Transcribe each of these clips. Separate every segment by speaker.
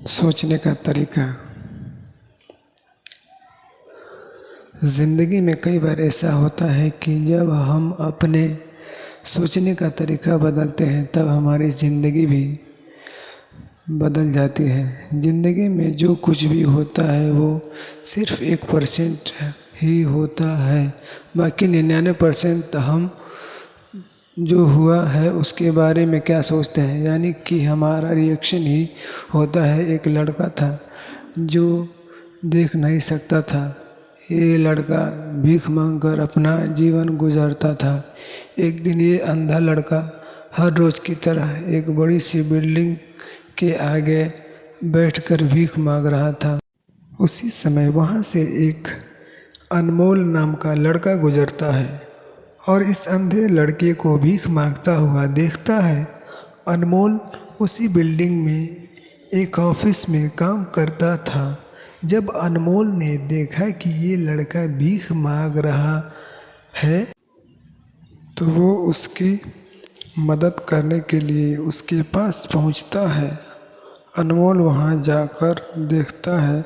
Speaker 1: सोचने का तरीका। ज़िंदगी में कई बार ऐसा होता है कि जब हम अपने सोचने का तरीका बदलते हैं तब हमारी ज़िंदगी भी बदल जाती है। ज़िंदगी में जो कुछ भी होता है वो सिर्फ 1% ही होता है, बाकी 99% हम जो हुआ है उसके बारे में क्या सोचते हैं, यानी कि हमारा रिएक्शन ही होता है। एक लड़का था जो देख नहीं सकता था। ये लड़का भीख मांगकर अपना जीवन गुजारता था। एक दिन ये अंधा लड़का हर रोज़ की तरह एक बड़ी सी बिल्डिंग के आगे बैठकर भीख मांग रहा था। उसी समय वहाँ से एक अनमोल नाम का लड़का गुजरता है और इस अंधे लड़के को भीख मांगता हुआ देखता है। अनमोल उसी बिल्डिंग में एक ऑफिस में काम करता था। जब अनमोल ने देखा कि ये लड़का भीख मांग रहा है तो वो उसकी मदद करने के लिए उसके पास पहुंचता है। अनमोल वहां जाकर देखता है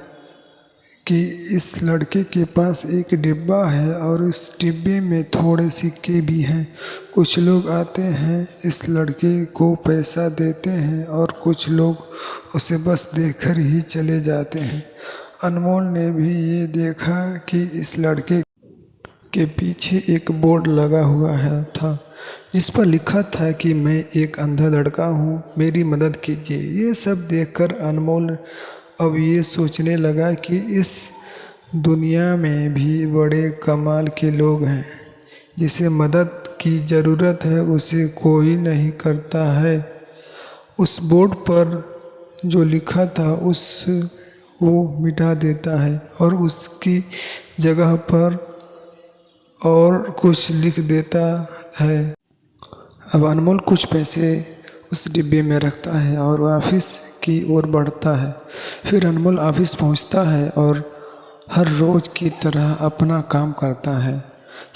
Speaker 1: कि इस लड़के के पास एक डिब्बा है और उस डिब्बे में थोड़े सिक्के भी हैं। कुछ लोग आते हैं, इस लड़के को पैसा देते हैं और कुछ लोग उसे बस देखकर ही चले जाते हैं। अनमोल ने भी ये देखा कि इस लड़के के पीछे एक बोर्ड लगा हुआ था जिस पर लिखा था कि मैं एक अंधा लड़का हूँ, मेरी मदद कीजिए। ये सब देखकर अनमोल अब ये सोचने लगा कि इस दुनिया में भी बड़े कमाल के लोग हैं। जिसे मदद की ज़रूरत है उसे कोई नहीं करता है। उस बोर्ड पर जो लिखा था वो मिटा देता है और उसकी जगह पर और कुछ लिख देता है। अब अनमोल कुछ पैसे उस डिब्बे में रखता है और ऑफिस की ओर बढ़ता है। फिर अनमोल ऑफिस पहुंचता है और हर रोज़ की तरह अपना काम करता है।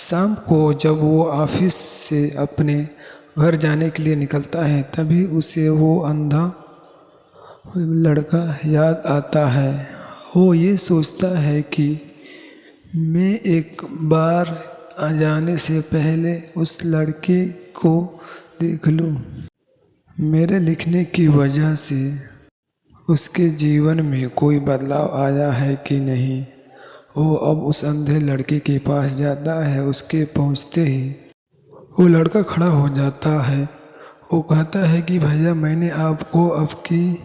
Speaker 1: शाम को जब वो ऑफिस से अपने घर जाने के लिए निकलता है तभी उसे वो अंधा लड़का याद आता है। वो ये सोचता है कि मैं एक बार आ जाने से पहले उस लड़के को देख लूं। मेरे लिखने की वजह से उसके जीवन में कोई बदलाव आया है कि नहीं। वो अब उस अंधे लड़के के पास जाता है। उसके पहुंचते ही वो लड़का खड़ा हो जाता है। वो कहता है कि भैया, मैंने आपको आपकी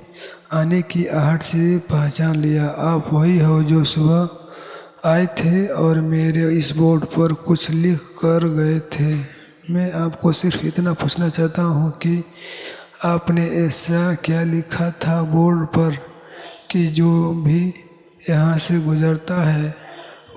Speaker 1: आने की आहट से पहचान लिया। आप वही हो जो सुबह आए थे और मेरे इस बोर्ड पर कुछ लिख कर गए थे। मैं आपको सिर्फ इतना पूछना चाहता हूँ कि आपने ऐसा क्या लिखा था बोर्ड पर कि जो भी यहाँ से गुजरता है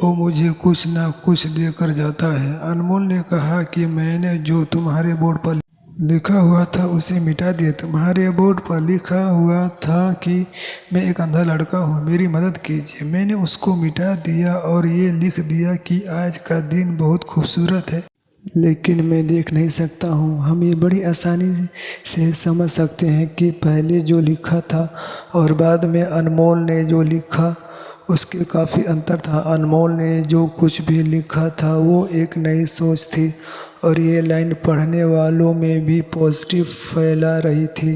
Speaker 1: वो मुझे कुछ ना कुछ देकर जाता है। अनमोल ने कहा कि मैंने जो तुम्हारे बोर्ड पर लिखा हुआ था उसे मिटा दिया। तुम्हारे बोर्ड पर लिखा हुआ था कि मैं एक अंधा लड़का हूँ, मेरी मदद कीजिए। मैंने उसको मिटा दिया और ये लिख दिया कि आज का दिन बहुत खूबसूरत है, लेकिन मैं देख नहीं सकता हूँ। हम ये बड़ी आसानी से समझ सकते हैं कि पहले जो लिखा था और बाद में अनमोल ने जो लिखा उसके काफ़ी अंतर था। अनमोल ने जो कुछ भी लिखा था वो एक नई सोच थी और ये लाइन पढ़ने वालों में भी पॉजिटिव फैला रही थी।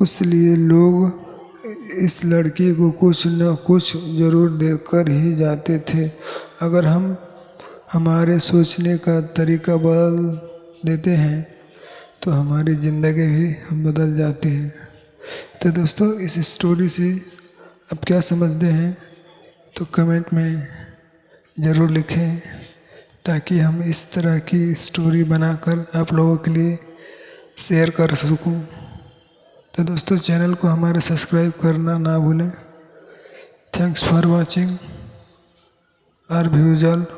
Speaker 1: इसलिए लोग इस लड़के को कुछ न कुछ ज़रूर देकर ही जाते थे। अगर हम हमारे सोचने का तरीका बदल देते हैं तो हमारी ज़िंदगी भी बदल जाती है। तो दोस्तों, इस स्टोरी से आप क्या समझते हैं तो कमेंट में ज़रूर लिखें, ताकि हम इस तरह की स्टोरी बनाकर आप लोगों के लिए शेयर कर सकूं। तो दोस्तों, चैनल को हमारे सब्सक्राइब करना ना भूलें। Thanks for watching our viewers.